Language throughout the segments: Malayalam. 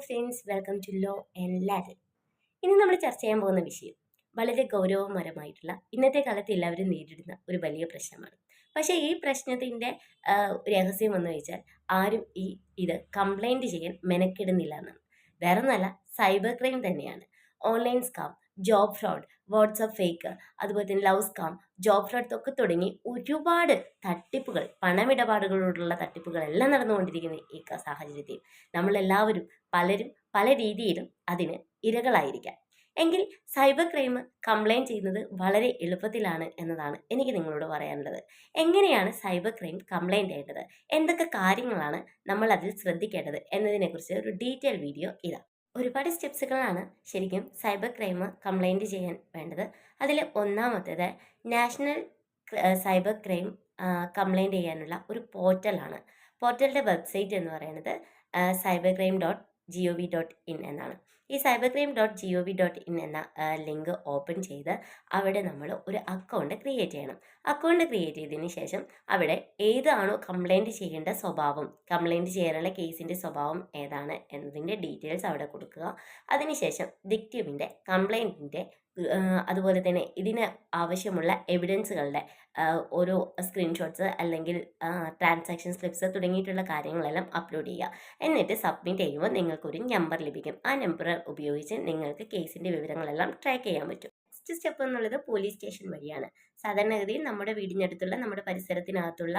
Friends, welcome to law and Latin. ഇന്ന് നമ്മൾ ചർച്ച ചെയ്യാൻ പോകുന്ന വിഷയം വളരെ ഗൗരവപരമായിട്ടുള്ള ഇന്നത്തെ കാലത്ത് എല്ലാവരും നേരിടുന്ന ഒരു വലിയ പ്രശ്നമാണ്. പക്ഷേ ഈ പ്രശ്നത്തിൻ്റെ രഹസ്യം എന്ന് വെച്ചാൽ ആരും ഇത് കംപ്ലൈൻറ്റ് ചെയ്യാൻ മെനക്കെടുന്നില്ല എന്നാണ്. വേറെ ഒന്നല്ല, സൈബർ ക്രൈം തന്നെയാണ്. Online scam, job fraud, WhatsApp fake, അതുപോലെ തന്നെ ലവ് സ്കാം, ജോബ് ഫ്രോഡ് ഒക്കെ തുടങ്ങി ഒരുപാട് തട്ടിപ്പുകൾ, പണമിടപാടുകളോടുള്ള തട്ടിപ്പുകളെല്ലാം നടന്നുകൊണ്ടിരിക്കുന്ന ഈ സാഹചര്യത്തിൽ നമ്മളെല്ലാവരും പലരും പല രീതിയിലും അതിന് ഇരകളായിരിക്കാം. എങ്കിൽ സൈബർ ക്രൈം കംപ്ലൈൻറ്റ് ചെയ്യുന്നത് വളരെ എളുപ്പത്തിലാണ് എന്നതാണ് എനിക്ക് നിങ്ങളോട് പറയാനുള്ളത്. എങ്ങനെയാണ് സൈബർ ക്രൈം കംപ്ലൈൻറ്റ് ചെയ്യേണ്ടത്, എന്തൊക്കെ കാര്യങ്ങളാണ് നമ്മൾ അതിൽ ശ്രദ്ധിക്കേണ്ടത് എന്നതിനെക്കുറിച്ച് ഒരു ഡീറ്റെയിൽ വീഡിയോ ഇതാ. ഒരുപാട് സ്റ്റെപ്സുകളാണ് ശരിക്കും സൈബർ ക്രൈം കംപ്ലൈൻറ്റ് ചെയ്യാൻ വേണ്ടത്. അതിൽ ഒന്നാമത്തേത് നാഷണൽ സൈബർ ക്രൈം കംപ്ലൈൻറ്റ് ചെയ്യാനുള്ള ഒരു പോർട്ടലാണ്. പോർട്ടലിൻ്റെ വെബ്സൈറ്റ് എന്ന് പറയുന്നത് cybercrime.gov.in എന്നാണ്. ഈ cybercrime.gov.in എന്ന ലിങ്ക് ഓപ്പൺ ചെയ്ത് അവിടെ നമ്മൾ ഒരു അക്കൗണ്ട് ക്രിയേറ്റ് ചെയ്യണം. അക്കൗണ്ട് ക്രിയേറ്റ് ചെയ്തതിന് ശേഷം അവിടെ ഏതാണോ കംപ്ലൈൻറ്റ് ചെയ്യേണ്ട സ്വഭാവം, കംപ്ലൈൻറ്റ് ചെയ്യാനുള്ള കേസിൻ്റെ സ്വഭാവം ഏതാണ് എന്നതിൻ്റെ ഡീറ്റെയിൽസ് അവിടെ കൊടുക്കുക. അതിനുശേഷം വിക്ടിമിൻ്റെ കംപ്ലൈൻറ്റിൻ്റെ അതുപോലെ തന്നെ ഇതിന് ആവശ്യമുള്ള എവിഡൻസുകളുടെ ഓരോ സ്ക്രീൻഷോട്ട്സ് അല്ലെങ്കിൽ ട്രാൻസാക്ഷൻ സ്ലിപ്സ് തുടങ്ങിയിട്ടുള്ള കാര്യങ്ങളെല്ലാം അപ്ലോഡ് ചെയ്യുക. എന്നിട്ട് സബ്മിറ്റ് ചെയ്യുമ്പോൾ നിങ്ങൾക്കൊരു നമ്പർ ലഭിക്കും. ആ നമ്പർ ഉപയോഗിച്ച് നിങ്ങൾക്ക് കേസിൻ്റെ വിവരങ്ങളെല്ലാം ട്രാക്ക് ചെയ്യാൻ പറ്റും. ഫസ്റ്റ് സ്റ്റെപ്പ് എന്നുള്ളത് പോലീസ് സ്റ്റേഷൻ വഴിയാണ്. സാധാരണഗതിയിൽ നമ്മുടെ വീടിനടുത്തുള്ള, നമ്മുടെ പരിസരത്തിനകത്തുള്ള,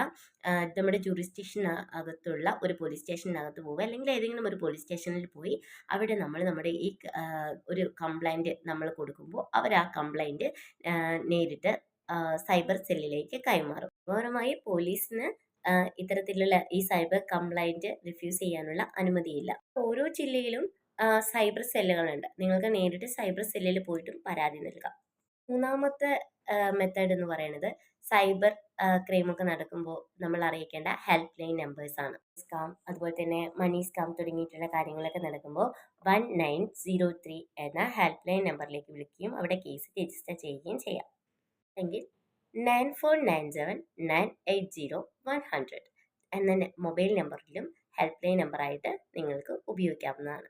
നമ്മുടെ ജൂറിസ്ഡിക്ഷൻ അകത്തുള്ള ഒരു പോലീസ് സ്റ്റേഷനകത്ത് പോവുക, അല്ലെങ്കിൽ ഏതെങ്കിലും ഒരു പോലീസ് സ്റ്റേഷനിൽ പോയി അവിടെ നമ്മൾ നമ്മുടെ ഈ ഒരു കംപ്ലൈൻറ്റ് നമ്മൾ കൊടുക്കുമ്പോൾ അവർ ആ കംപ്ലൈൻറ്റ് നേരിട്ട് സൈബർ സെല്ലിലേക്ക് കൈമാറും. പകരമായി പോലീസിന് ഇത്തരത്തിലുള്ള ഈ സൈബർ കംപ്ലൈൻറ്റ് റിഫ്യൂസ് ചെയ്യാനുള്ള അനുമതിയില്ല. ഓരോ ജില്ലയിലും സൈബർ സെല്ലുകളുണ്ട്. നിങ്ങൾക്ക് നേരിട്ട് സൈബർ സെല്ലിൽ പോയിട്ടും പരാതി നൽകാം. മൂന്നാമത്തെ മെത്തേഡ് എന്ന് പറയുന്നത് സൈബർ ക്രൈമൊക്കെ നടക്കുമ്പോൾ നമ്മൾ അറിയിക്കേണ്ട ഹെൽപ്പ് ലൈൻ നമ്പേഴ്സാണ്. സ്കാം, അതുപോലെ തന്നെ മണി സ്കാം തുടങ്ങിയിട്ടുള്ള കാര്യങ്ങളൊക്കെ നടക്കുമ്പോൾ 1903 എന്ന ഹെൽപ്പ് ലൈൻ നമ്പറിലേക്ക് വിളിക്കുകയും അവിടെ കേസ് രജിസ്റ്റർ ചെയ്യുകയും ചെയ്യാം. അല്ലെങ്കിൽ 9497980100 എന്ന മൊബൈൽ നമ്പറിലും ഹെൽപ്പ് ലൈൻ നമ്പറായിട്ട് നിങ്ങൾക്ക് ഉപയോഗിക്കാവുന്നതാണ്.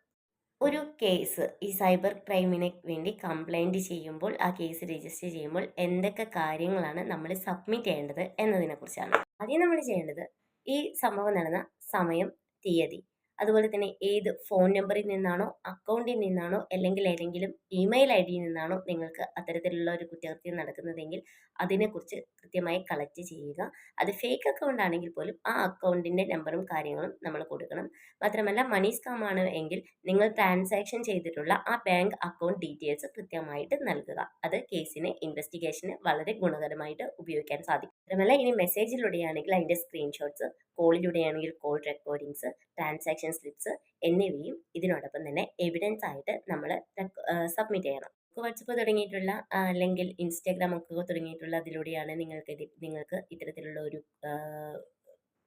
ഒരു കേസ് ഈ സൈബർ ക്രൈമിന് വേണ്ടി കംപ്ലൈൻറ്റ് ചെയ്യുമ്പോൾ, ആ കേസ് രജിസ്റ്റർ ചെയ്യുമ്പോൾ എന്തൊക്കെ കാര്യങ്ങളാണ് നമ്മൾ സബ്മിറ്റ് ചെയ്യേണ്ടത് എന്നതിനെക്കുറിച്ചാണ്. ആദ്യം നമ്മൾ ചെയ്യേണ്ടത് ഈ സംഭവം നടന്ന സമയം, തീയതി, അതുപോലെ തന്നെ ഏത് ഫോൺ നമ്പറിൽ നിന്നാണോ, അക്കൗണ്ടിൽ നിന്നാണോ, അല്ലെങ്കിൽ ഏതെങ്കിലും ഇമെയിൽ ഐ ഡിയിൽ നിന്നാണോ നിങ്ങൾക്ക് അത്തരത്തിലുള്ള ഒരു കുറ്റകൃത്യം നടക്കുന്നതെങ്കിൽ അതിനെക്കുറിച്ച് കൃത്യമായി കളക്ട് ചെയ്യുക. അത് ഫേക്ക് അക്കൗണ്ട് ആണെങ്കിൽ പോലും ആ അക്കൗണ്ടിൻ്റെ നമ്പറും കാര്യങ്ങളും നമ്മൾ കൊടുക്കണം. മാത്രമല്ല മണി സ്കാം ആണ് എങ്കിൽ നിങ്ങൾ ട്രാൻസാക്ഷൻ ചെയ്തിട്ടുള്ള ആ ബാങ്ക് അക്കൗണ്ട് ഡീറ്റെയിൽസ് കൃത്യമായിട്ട് നൽകുക. അത് കേസിന്, ഇൻവെസ്റ്റിഗേഷന് വളരെ ഗുണകരമായിട്ട് ഉപയോഗിക്കാൻ സാധിക്കും. മാത്രമല്ല ഇനി മെസ്സേജിലൂടെയാണെങ്കിൽ അതിൻ്റെ സ്ക്രീൻഷോട്ട്സ്, കോളിലൂടെയാണെങ്കിൽ കോൾ റെക്കോർഡിങ്സ്, ട്രാൻസാക്ഷൻ സ്ലിപ്സ് എന്നിവയും ഇതിനോടൊപ്പം തന്നെ എവിഡൻസ് ആയിട്ട് നമ്മൾ സബ്മിറ്റ് ചെയ്യണം. വാട്സപ്പ് തുടങ്ങിയിട്ടുള്ള അല്ലെങ്കിൽ ഇൻസ്റ്റാഗ്രാം ഒക്കെ തുടങ്ങിയിട്ടുള്ള അതിലൂടെയാണ് നിങ്ങൾക്ക് ഇത്തരത്തിലുള്ള ഒരു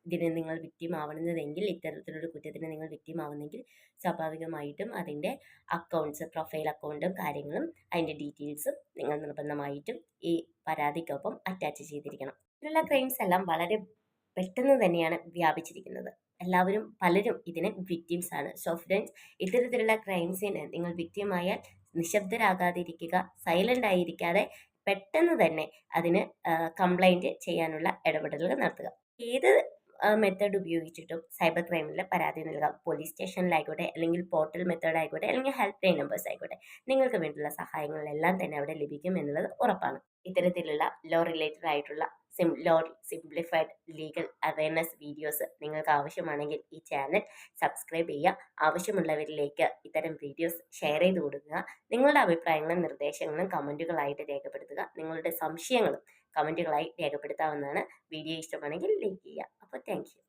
ഇതിന് നിങ്ങൾ വിക്ടിം ആവുന്നതെങ്കിൽ, ഇത്തരത്തിലൊരു കുറ്റത്തിന് നിങ്ങൾ വിക്ടിം ആവുന്നെങ്കിൽ സ്വാഭാവികമായിട്ടും അതിൻ്റെ അക്കൗണ്ട്സ്, പ്രൊഫൈൽ അക്കൗണ്ടും കാര്യങ്ങളും അതിൻ്റെ ഡീറ്റെയിൽസും നിങ്ങൾ നിർബന്ധമായിട്ടും ഈ പരാതിക്കൊപ്പം അറ്റാച്ച് ചെയ്തിരിക്കണം. ഇതിലുള്ള ക്രൈംസ് എല്ലാം വളരെ പെട്ടെന്ന് തന്നെയാണ് വ്യാപിച്ചിരിക്കുന്നത്. പലരും ഇതിന് വിക്ടിംസ് ആണ്. സോ ഫ്രണ്ട്സ്, ഇത്തരത്തിലുള്ള ക്രൈംസിന് നിങ്ങൾ വിക്ടിമായാൽ നിശബ്ദരാകാതിരിക്കുക, സൈലൻ്റ് ആയിരിക്കാതെ പെട്ടെന്ന് തന്നെ അതിന് കംപ്ലൈൻറ്റ് ചെയ്യാനുള്ള ഇടപെടലുകൾ നടത്തുക. ഏത് മെത്തേഡ് ഉപയോഗിച്ചിട്ടും സൈബർ ക്രൈമിൽ പരാതി നൽകാം. പോലീസ് സ്റ്റേഷനിലായിക്കോട്ടെ, അല്ലെങ്കിൽ പോർട്ടൽ മെത്തേഡ് ആയിക്കോട്ടെ, അല്ലെങ്കിൽ ഹെൽപ്പ് ലൈൻ നമ്പേഴ്സ് ആയിക്കോട്ടെ, നിങ്ങൾക്ക് വേണ്ടിയുള്ള സഹായങ്ങളെല്ലാം തന്നെ അവിടെ ലഭിക്കും എന്നുള്ളത് ഉറപ്പാണ്. ഇത്തരത്തിലുള്ള ലോ റിലേറ്റഡ് ആയിട്ടുള്ള law simplified legal awareness videos നിങ്ങൾക്ക് ആവശ്യമാണെങ്കിൽ ഈ ചാനൽ സബ്സ്ക്രൈബ് ചെയ്യുക. ആവശ്യമുള്ളവരിലേക്ക് ഇത്തരം വീഡിയോസ് ഷെയർ ചെയ്ത് കൊടുക്കുക. നിങ്ങളുടെ അഭിപ്രായങ്ങളും നിർദ്ദേശങ്ങളും കമൻറ്റുകളായിട്ട് രേഖപ്പെടുത്തുക. നിങ്ങളുടെ സംശയങ്ങളും കമൻറ്റുകളായി രേഖപ്പെടുത്താവുന്നതാണ്. വീഡിയോ ഇഷ്ടമാണെങ്കിൽ ലൈക്ക് ചെയ്യുക. അപ്പോൾ താങ്ക് യു.